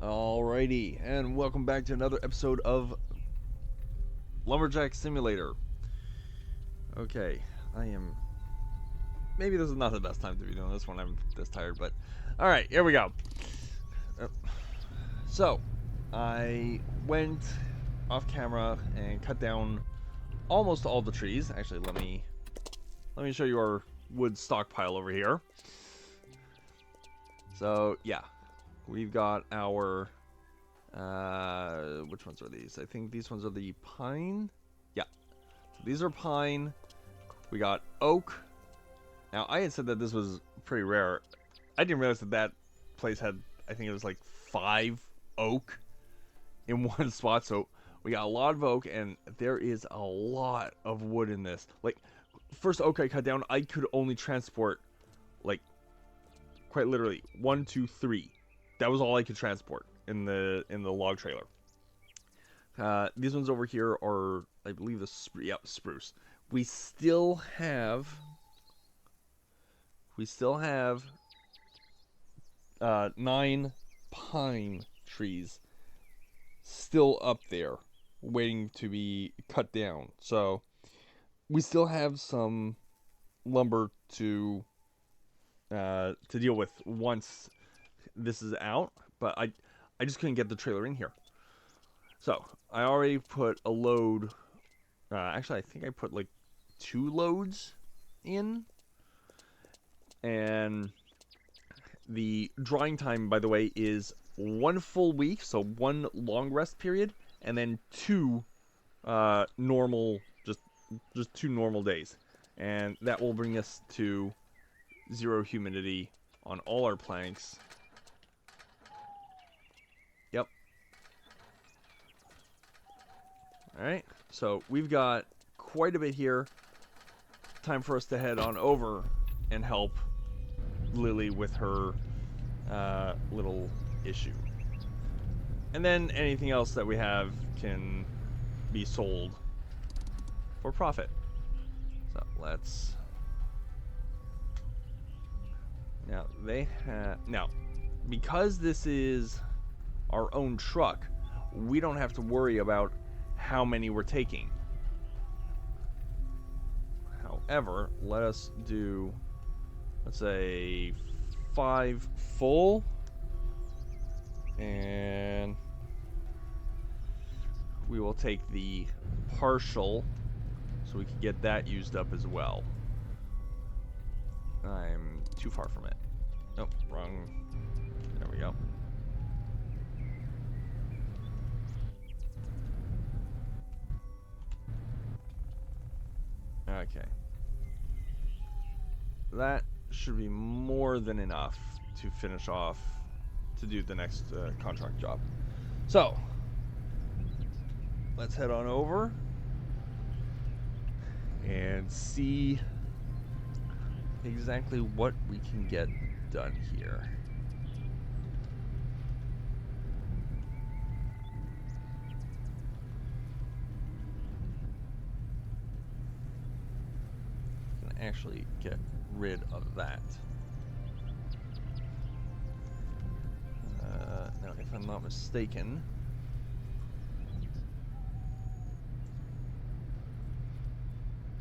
Alrighty, and welcome back to another episode of Lumberjack Simulator. Okay, I am. Maybe this is not the best time to be doing this when I'm this tired, but alright, here we go. Uh, So, I went off camera and cut down almost all the trees. Actually, let me show you our wood stockpile over here. So, yeah, we've got our. Which ones are these? I think these ones are the pine. Yeah, so these are pine. We got oak. Now, I had said that this was pretty rare. I didn't realize that that place had, I think it was like 5 oak in one spot. So we got a lot of oak, and there is a lot of wood in this. Like, first oak I cut down, I could only transport, like, quite literally 1, 2, 3. That was all I could transport in the log trailer. These ones over here are, I believe, spruce. We still have we still have 9 pine trees still up there waiting to be cut down. So we still have some lumber to deal with once this is out, but I just couldn't get the trailer in here. So I already put a load. Actually, I think I put like 2 loads in, and the drying time, by the way, is 1 full week, so 1 long rest period, and then 2 normal, just 2 normal days, and that will bring us to 0 humidity on all our planks. Yep. All right. So we've got quite a bit here. Time for us to head on over and help Lily with her little issue. And then anything else that we have can be sold for profit. So let's. Now because this is our own truck, we don't have to worry about how many we're taking. However, let us do, let's say, 5 full, and we will take the partial so we can get that used up as well. I'm too far from it. Nope, wrong. There we go. Okay. That should be more than enough to finish off, to do the next contract job. So, let's head on over and see exactly what we can get done here. Can actually get rid of that. Now, if I'm not mistaken,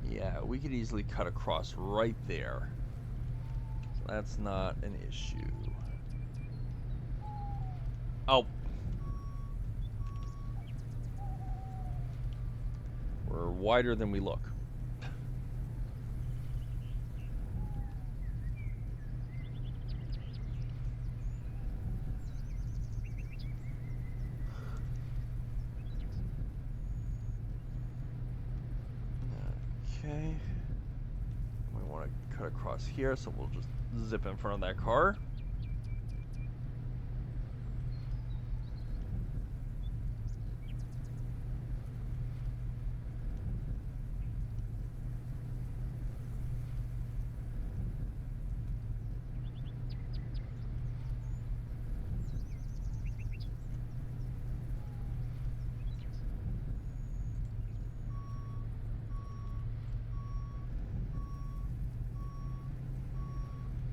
yeah, we could easily cut across right there. So that's not an issue. Oh. We're wider than we look. Okay. We want to cut across here, so we'll just zip in front of that car.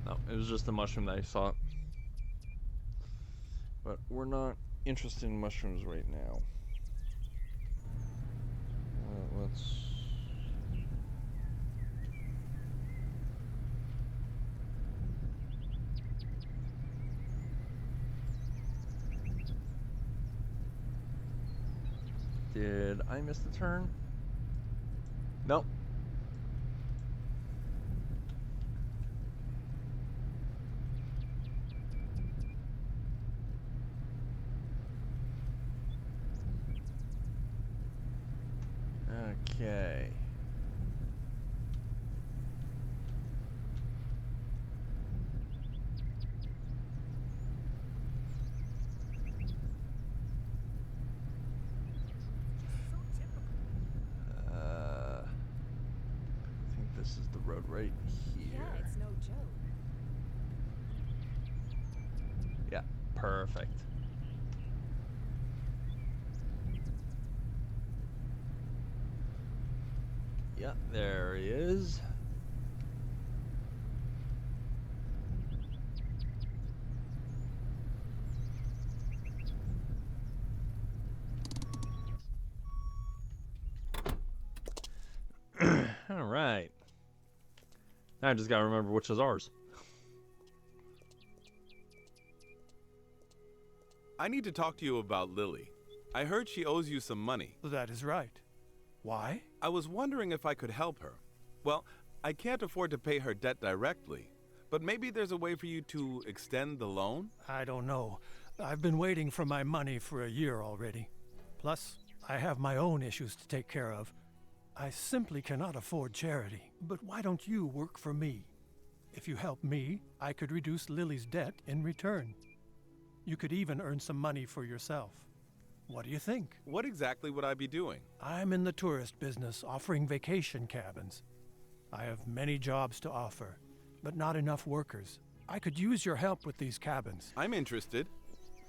No, it was just a mushroom that I saw. But we're not interested in mushrooms right now. Let's... Did I miss the turn? Nope. Okay. I think this is the road right here. Yeah, it's no joke. Yeah, perfect. Yeah, there he is. All right. Now I just gotta remember which is ours. I need to talk to you about Lilly. I heard she owes you some money. That is right. Why? I was wondering if I could help her. Well, I can't afford to pay her debt directly, but maybe there's a way for you to extend the loan? I don't know. I've been waiting for my money for a year already. Plus, I have my own issues to take care of. I simply cannot afford charity. But why don't you work for me? If you help me, I could reduce Lily's debt in return. You could even earn some money for yourself. What do you think? What exactly would I be doing? I'm in the tourist business, offering vacation cabins. I have many jobs to offer, but not enough workers. I could use your help with these cabins. I'm interested.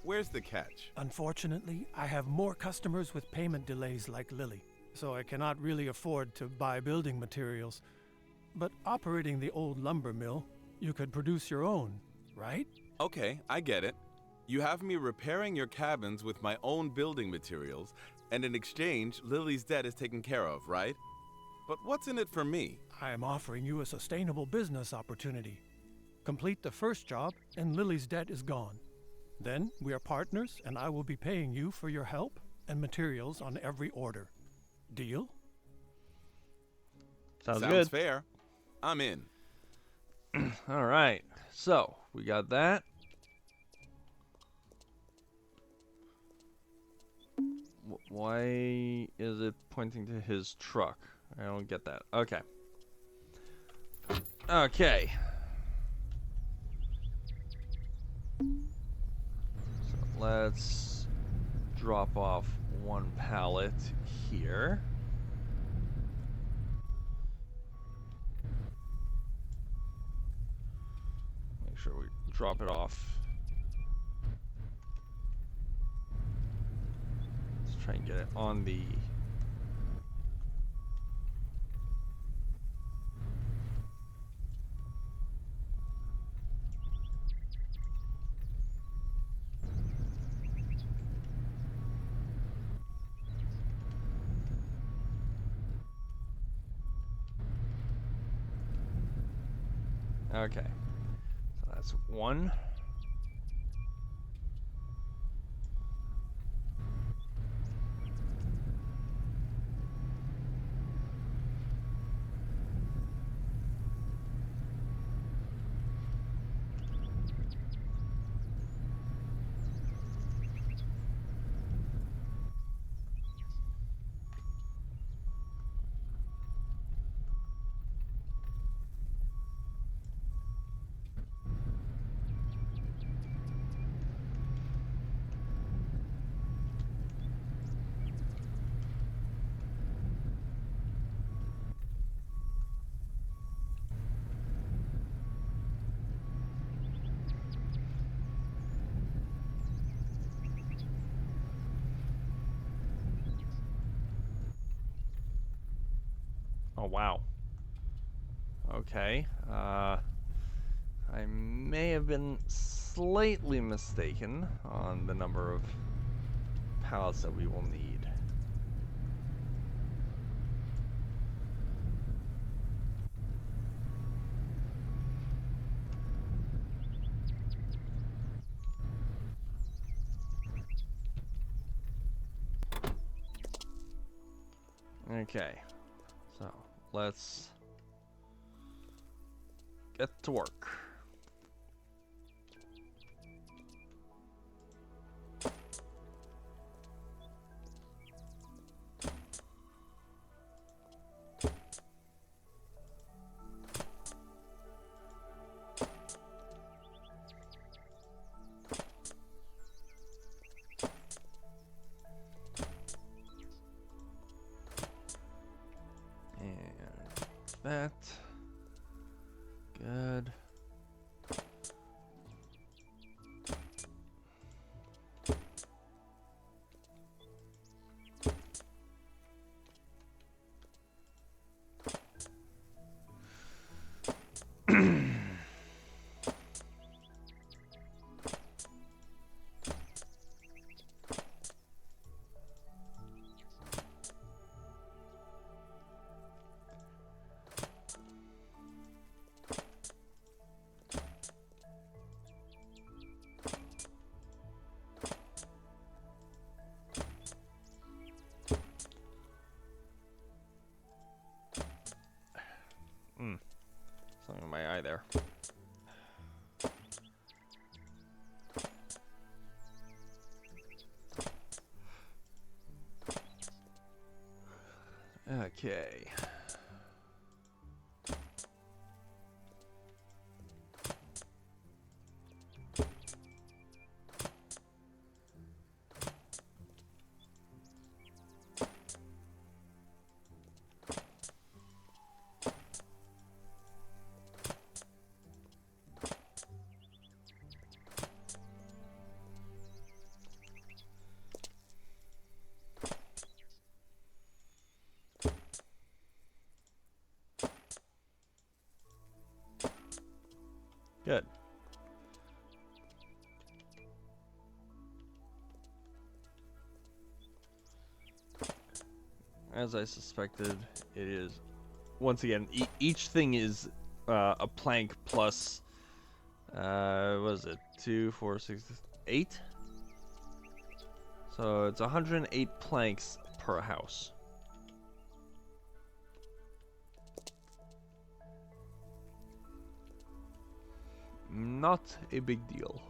Where's the catch? Unfortunately, I have more customers with payment delays like Lilly, so I cannot really afford to buy building materials. But operating the old lumber mill, you could produce your own, right? Okay, I get it. You have me repairing your cabins with my own building materials, and in exchange, Lily's debt is taken care of, right? But what's in it for me? I am offering you a sustainable business opportunity. Complete the first job, and Lily's debt is gone. Then we are partners, and I will be paying you for your help and materials on every order. Deal? Sounds Sounds good. fair. I'm in. All right. So we got that. Why is it pointing to his truck? I don't get that. Okay. Okay. So let's drop off one pallet here. Make sure we drop it off. Let's try and get it on the... Okay, so that's one. Oh, wow. Okay. I may have been slightly mistaken on the number of pallets that we will need. Okay, so let's get to work. That good. Something in my eye there. Okay. Good. As I suspected, it is, once again, each thing is a plank plus, what is it, 2, 4, 6, 8? So it's 108 planks per house. Not a big deal.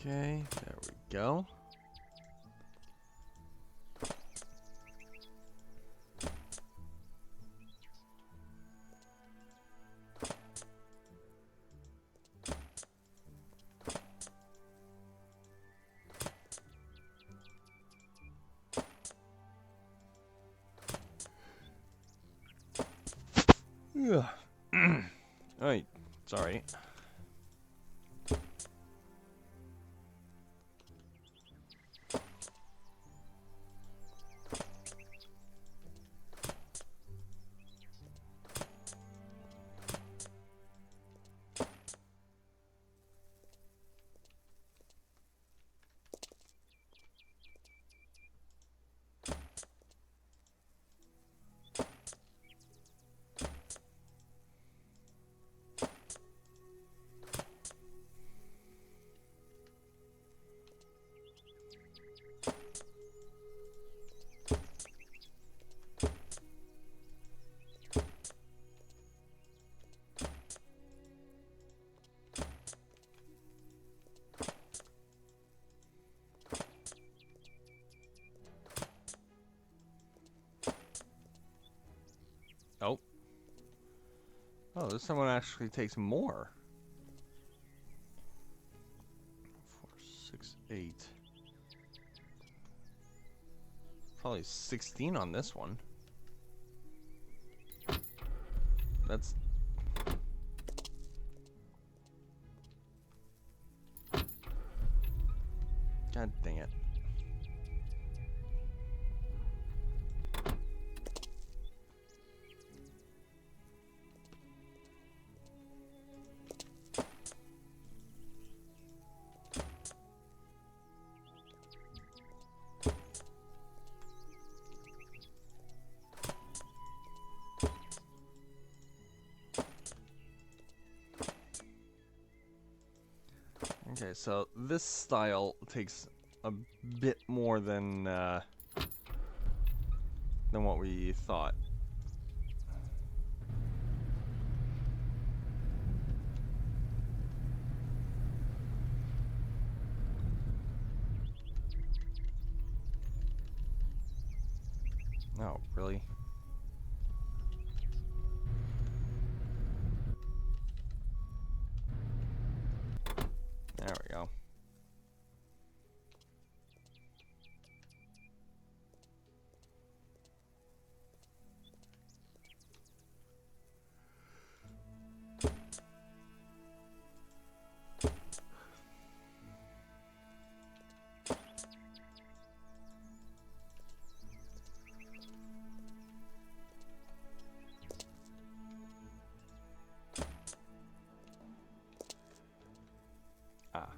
Okay, there we go. Yeah. Alright, sorry. Oh. Oh, this one actually takes more. 4, 6, 8. Probably 16 on this one. That's... God dang it. Okay, so this style takes a bit more than what we thought. Oh, really? There we go. Ah.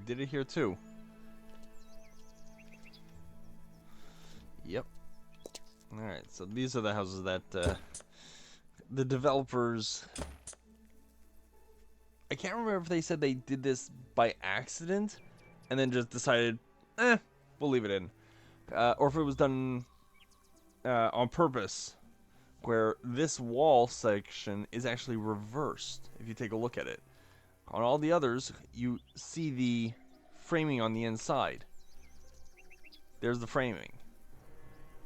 Did it here too. Yep. Alright, so these are the houses that the developers... I can't remember if they said they did this by accident and then just decided, we'll leave it in. Or if it was done on purpose, where this wall section is actually reversed, if you take a look at it. On all the others, you see the framing on the inside. There's the framing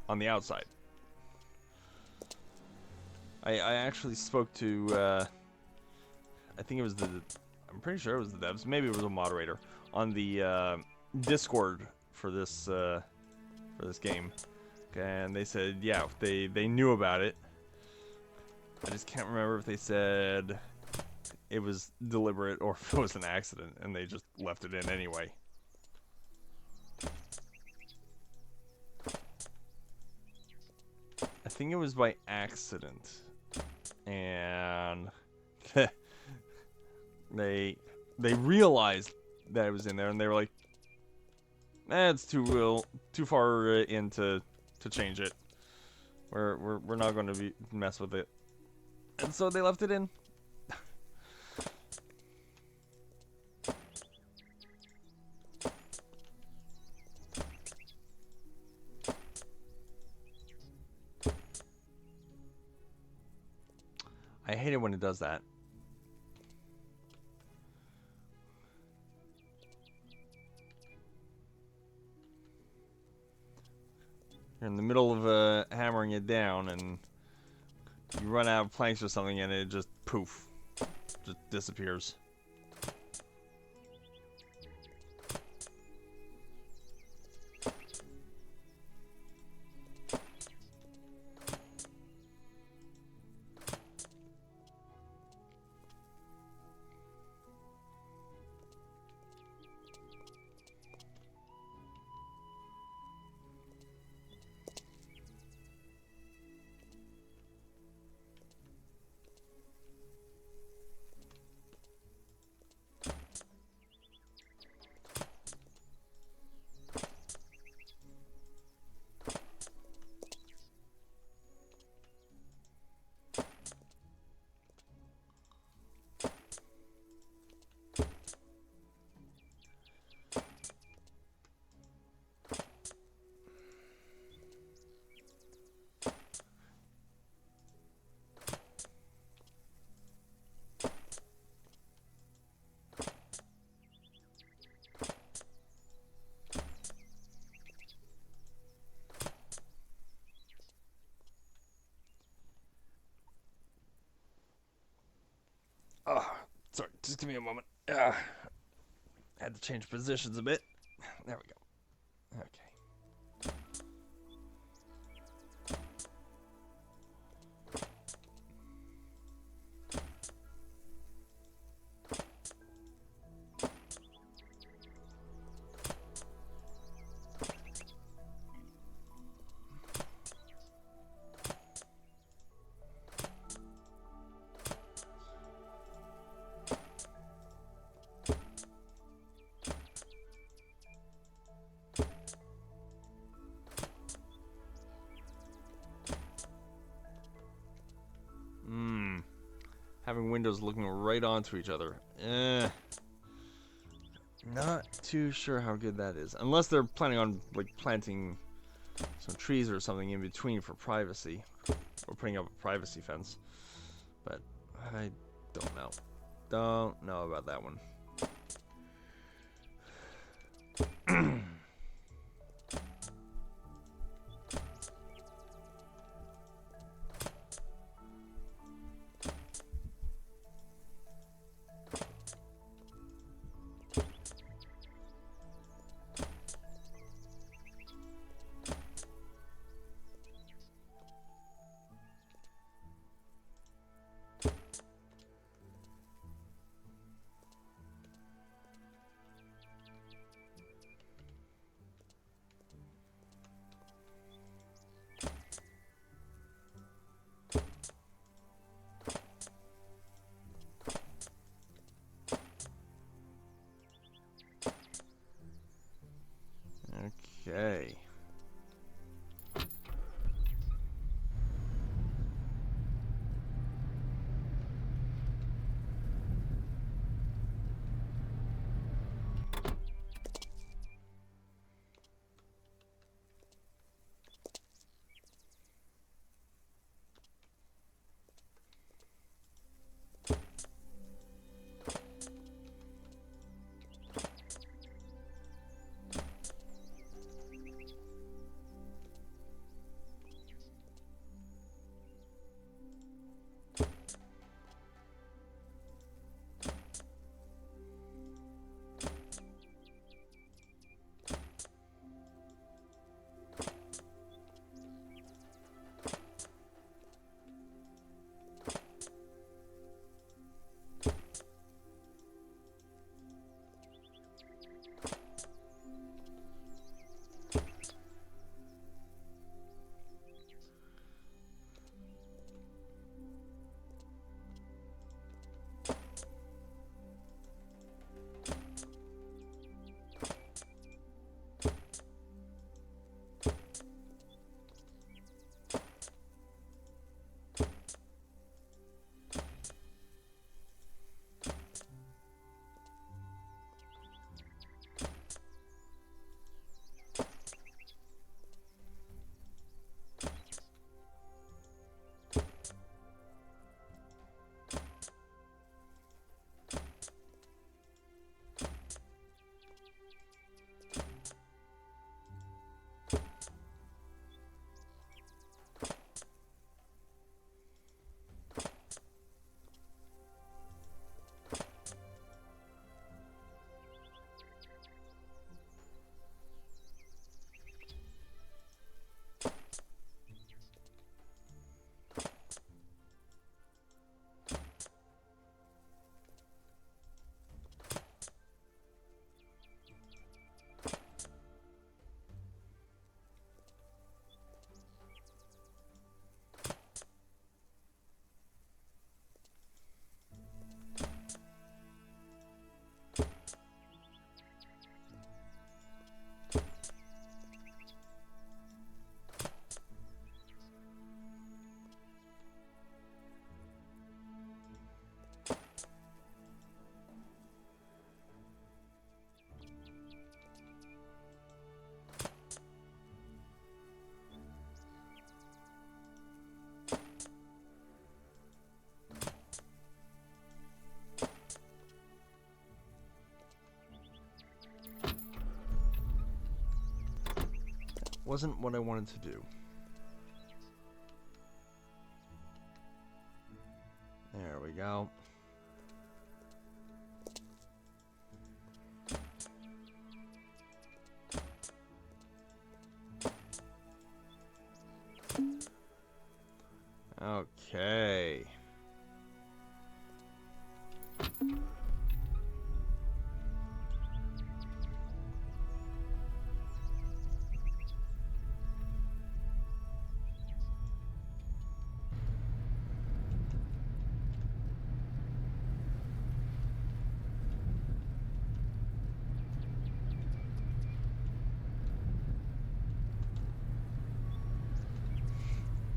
on the outside. I actually spoke to, I think it was I'm pretty sure it was the devs, maybe it was a moderator, on the Discord for this game. And they said, yeah, they knew about it. I just can't remember if they said it was deliberate or if it was an accident and they just left it in anyway. I think it was by accident. And they realized that it was in there and they were like, it's too far in to change it. We're not going to mess with it. And so they left it in. I hate it when it does that. You're in the middle of hammering it down and you run out of planks or something and it just poof, just disappears. Just give me a moment. Had to change positions a bit. There we go. Okay. Having windows looking right onto each other. Not too sure how good that is. Unless they're planning on like planting some trees or something in between for privacy. Or putting up a privacy fence. But I don't know. Don't know about that one. Okay. Wasn't what I wanted to do. There we go. Okay.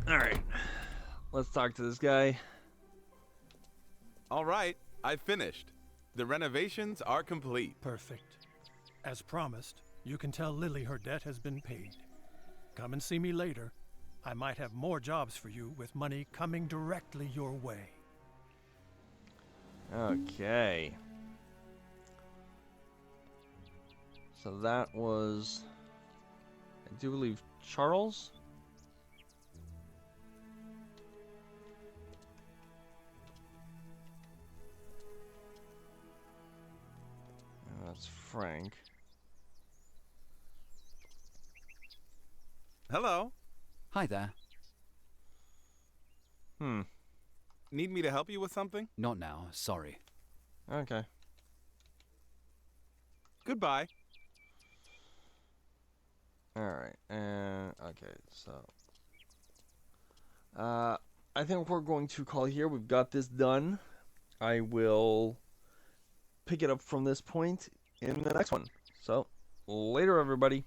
All right. Let's talk to this guy. All right, I finished. The renovations are complete. Perfect. As promised, you can tell Lilly her debt has been paid. Come and see me later. I might have more jobs for you with money coming directly your way. Okay. So that was, I do believe, Charles? That's Frank. Hello. Hi there. Need me to help you with something? Not now, sorry. Okay. Goodbye. Alright, and okay, so I think we're going to call here. We've got this done. I will pick it up from this point in the next one. So, later everybody.